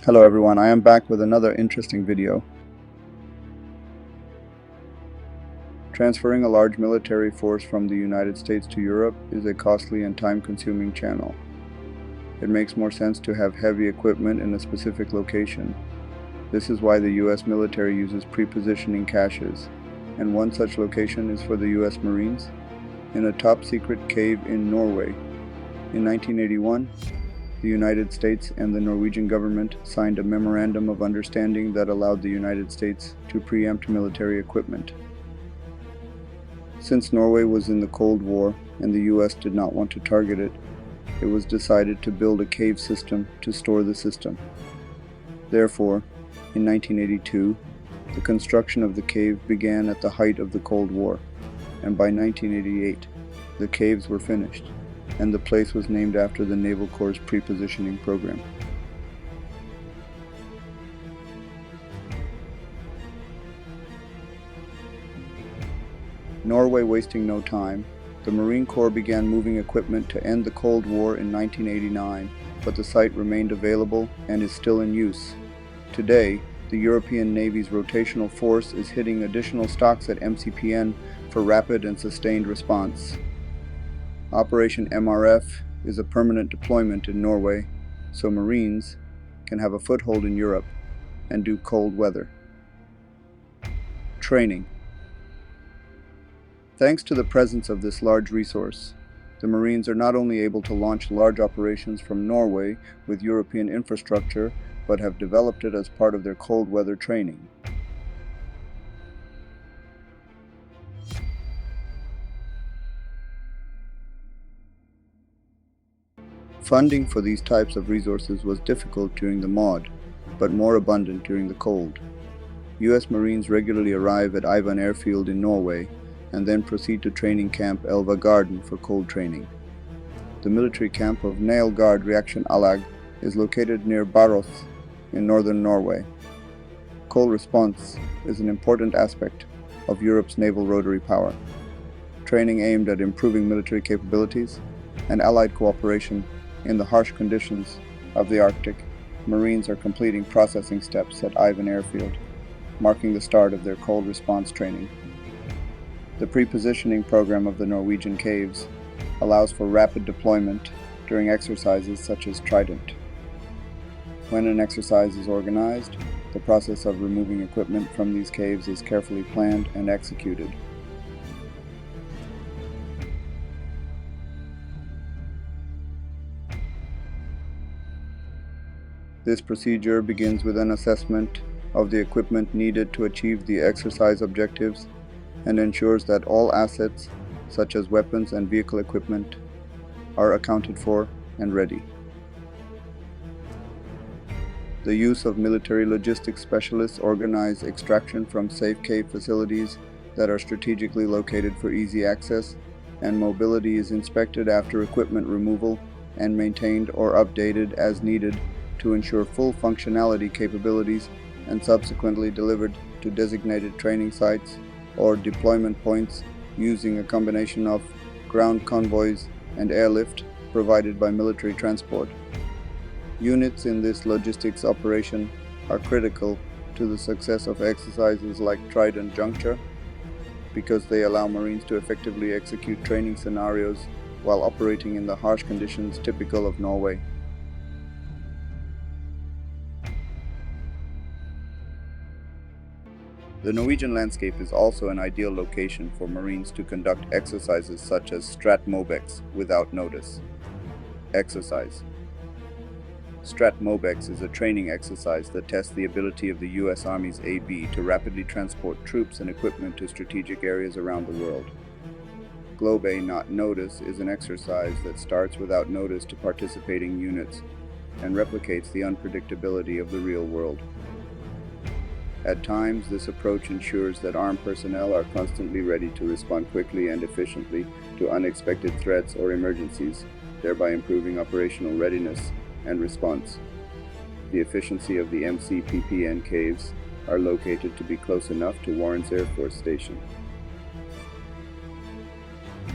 Hello everyone, I am back with another interesting video. Transferring a large military force from the United States to Europe is a costly and time-consuming channel. It makes more sense to have heavy equipment in a specific location. This is why the US military uses pre-positioning caches, and one such location is for the US Marines, in a top-secret cave in Norway. In 1981, the United States and the Norwegian government signed a memorandum of understanding that allowed the United States to preempt military equipment. Since Norway was in the Cold War and the US did not want to target it, it was decided to build a cave system to store the system. Therefore, in 1982, the construction of the cave began at the height of the Cold War, and by 1988, the caves were finished, and the place was named after the Naval Corps' pre-positioning program. Norway wasting no time, the Marine Corps began moving equipment to end the Cold War in 1989, but the site remained available and is still in use. Today, the European Navy's rotational force is hitting additional stocks at MCPN for rapid and sustained response. Operation MRF is a permanent deployment in Norway, so Marines can have a foothold in Europe and do cold weather. Training. Thanks to the presence of this large resource, the Marines are not only able to launch large operations from Norway with European infrastructure, but have developed it as part of their cold weather training. Funding for these types of resources was difficult during the MOD, but more abundant during the cold. US Marines regularly arrive at Ivan Airfield in Norway and then proceed to training camp Elva Garden for cold training. The military camp of Nail Guard Reaction Alag is located near Baroth in northern Norway. Cold response is an important aspect of Europe's naval rotary power. Training aimed at improving military capabilities and allied cooperation in the harsh conditions of the Arctic, Marines are completing processing steps at Ivan Airfield, marking the start of their cold response training. The pre-positioning program of the Norwegian caves allows for rapid deployment during exercises such as Trident. When an exercise is organized, the process of removing equipment from these caves is carefully planned and executed. This procedure begins with an assessment of the equipment needed to achieve the exercise objectives and ensures that all assets, such as weapons and vehicle equipment, are accounted for and ready. The use of military logistics specialists organize extraction from safe cave facilities that are strategically located for easy access, and mobility is inspected after equipment removal and maintained or updated as needed to ensure full functionality capabilities and subsequently delivered to designated training sites or deployment points using a combination of ground convoys and airlift provided by military transport. Units in this logistics operation are critical to the success of exercises like Trident Juncture because they allow Marines to effectively execute training scenarios while operating in the harsh conditions typical of Norway. The Norwegian landscape is also an ideal location for Marines to conduct exercises such as Strat-Mobex without notice. Exercise. Strat-Mobex is a training exercise that tests the ability of the US Army's AB to rapidly transport troops and equipment to strategic areas around the world. Globe Not Notice is an exercise that starts without notice to participating units and replicates the unpredictability of the real world. At times, this approach ensures that armed personnel are constantly ready to respond quickly and efficiently to unexpected threats or emergencies, thereby improving operational readiness and response. The efficiency of the MCPPN caves are located to be close enough to Warrens Air Force Station.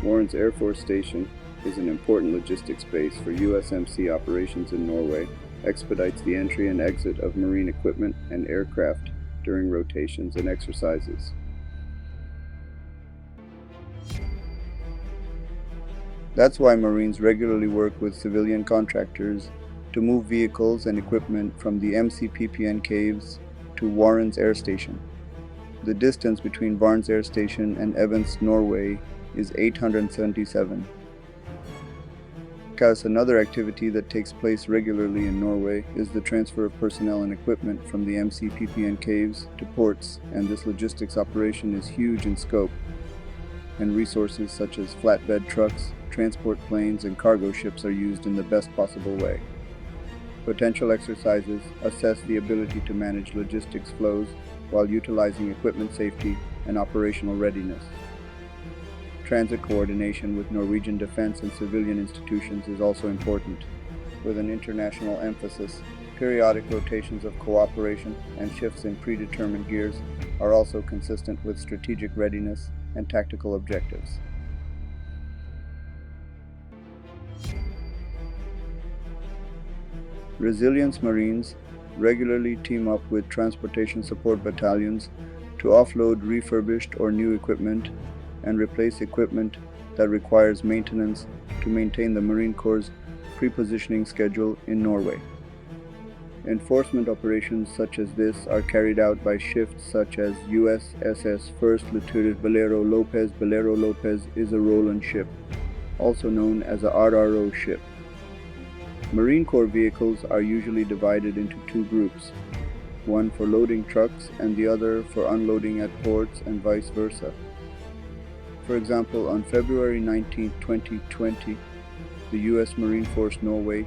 Warrens Air Force Station is an important logistics base for USMC operations in Norway, expedites the entry and exit of marine equipment and aircraft during rotations and exercises. That's why Marines regularly work with civilian contractors to move vehicles and equipment from the MCPPN caves to Warren's Air Station. The distance between Barnes Air Station and Evenes, Norway is 877 km. Another activity that takes place regularly in Norway is the transfer of personnel and equipment from the MCPPN caves to ports, and this logistics operation is huge in scope, and resources such as flatbed trucks, transport planes, and cargo ships are used in the best possible way. Potential exercises assess the ability to manage logistics flows while utilizing equipment safety and operational readiness. Transit coordination with Norwegian defense and civilian institutions is also important. With an international emphasis, periodic rotations of cooperation and shifts in predetermined gears are also consistent with strategic readiness and tactical objectives. Resilience Marines regularly team up with transportation support battalions to offload refurbished or new equipment and replace equipment that requires maintenance to maintain the Marine Corps' pre-positioning schedule in Norway. Enforcement operations such as this are carried out by shifts such as USS First Lieutenant Valero Lopez. Valero Lopez is a Roland ship, also known as a RRO ship. Marine Corps vehicles are usually divided into two groups, one for loading trucks and the other for unloading at ports and vice versa. For example, on February 19, 2020, the U.S. Marine Force Norway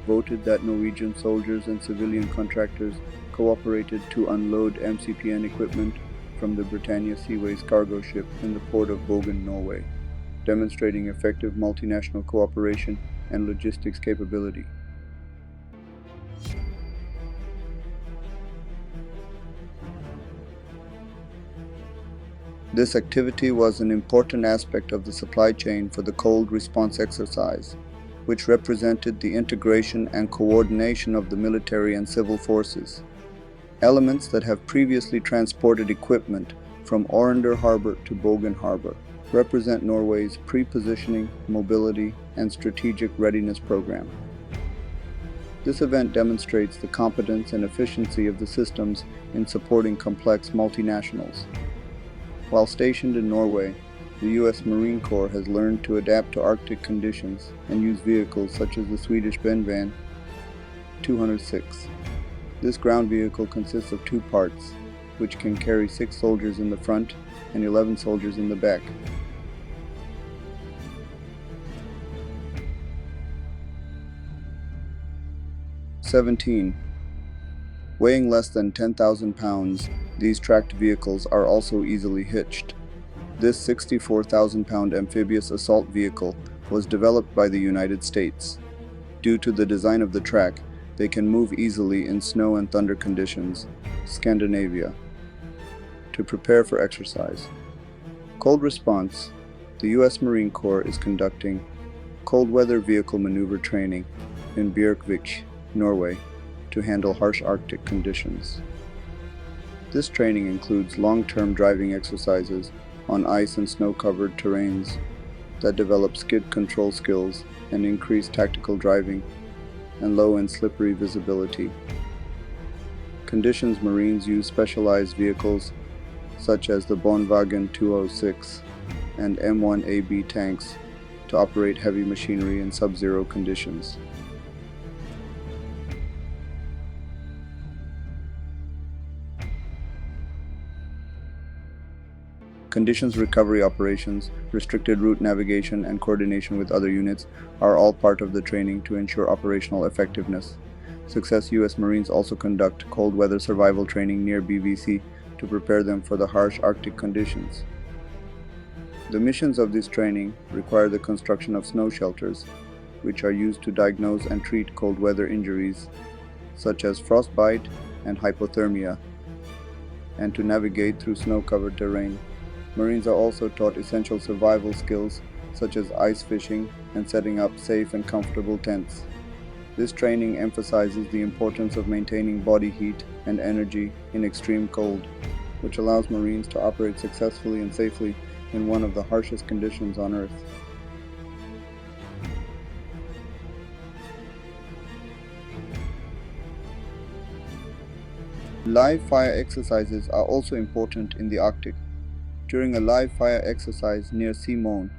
voted that Norwegian soldiers and civilian contractors cooperated to unload MCPN equipment from the Britannia Seaways cargo ship in the port of Bogen, Norway, demonstrating effective multinational cooperation and logistics capability. This activity was an important aspect of the supply chain for the cold response exercise, which represented the integration and coordination of the military and civil forces. Elements that have previously transported equipment from Arendal Harbor to Bogen Harbor represent Norway's pre-positioning, mobility, and strategic readiness program. This event demonstrates the competence and efficiency of the systems in supporting complex multinationals. While stationed in Norway, the U.S. Marine Corps has learned to adapt to Arctic conditions and use vehicles such as the Swedish Benvan 206. This ground vehicle consists of two parts, which can carry 6 soldiers in the front and 11 soldiers in the back. (17) Weighing less than 10,000 pounds, these tracked vehicles are also easily hitched. This 64,000-pound amphibious assault vehicle was developed by the United States. Due to the design of the track, they can move easily in snow and thunder conditions. Scandinavia. To prepare for exercise. Cold response. The U.S. Marine Corps is conducting cold weather vehicle maneuver training in Bjerkvik, Norway, to handle harsh Arctic conditions. This training includes long-term driving exercises on ice and snow-covered terrains that develop skid control skills and increase tactical driving and low and slippery visibility. Conditions Marines use specialized vehicles such as the Bonwagen 206 and M1AB tanks to operate heavy machinery in sub-zero conditions. Conditions recovery operations, restricted route navigation, and coordination with other units are all part of the training to ensure operational effectiveness. Success U.S. Marines also conduct cold weather survival training near BVC to prepare them for the harsh Arctic conditions. The missions of this training require the construction of snow shelters, which are used to diagnose and treat cold weather injuries, such as frostbite and hypothermia, and to navigate through snow-covered terrain. Marines are also taught essential survival skills such as ice fishing and setting up safe and comfortable tents. This training emphasizes the importance of maintaining body heat and energy in extreme cold, which allows Marines to operate successfully and safely in one of the harshest conditions on Earth. Live fire exercises are also important in the Arctic. During a live fire exercise near Simone,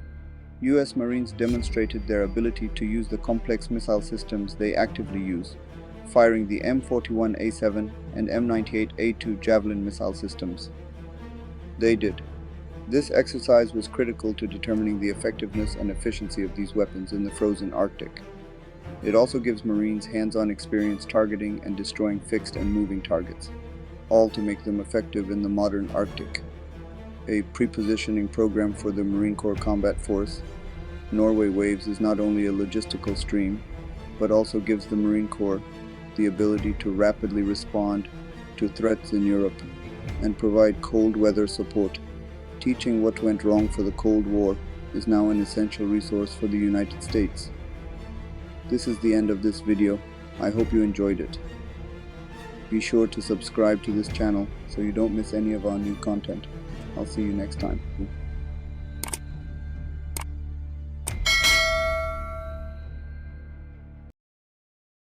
US Marines demonstrated their ability to use the complex missile systems they actively use, firing the M41A7 and M98A2 Javelin missile systems. They did. This exercise was critical to determining the effectiveness and efficiency of these weapons in the frozen Arctic. It also gives Marines hands-on experience targeting and destroying fixed and moving targets, all to make them effective in the modern Arctic. A pre-positioning program for the Marine Corps Combat Force, Norway Waves is not only a logistical stream, but also gives the Marine Corps the ability to rapidly respond to threats in Europe and provide cold weather support. Teaching what went wrong for the Cold War is now an essential resource for the United States. This is the end of this video. I hope you enjoyed it. Be sure to subscribe to this channel so you don't miss any of our new content. I'll see you next time.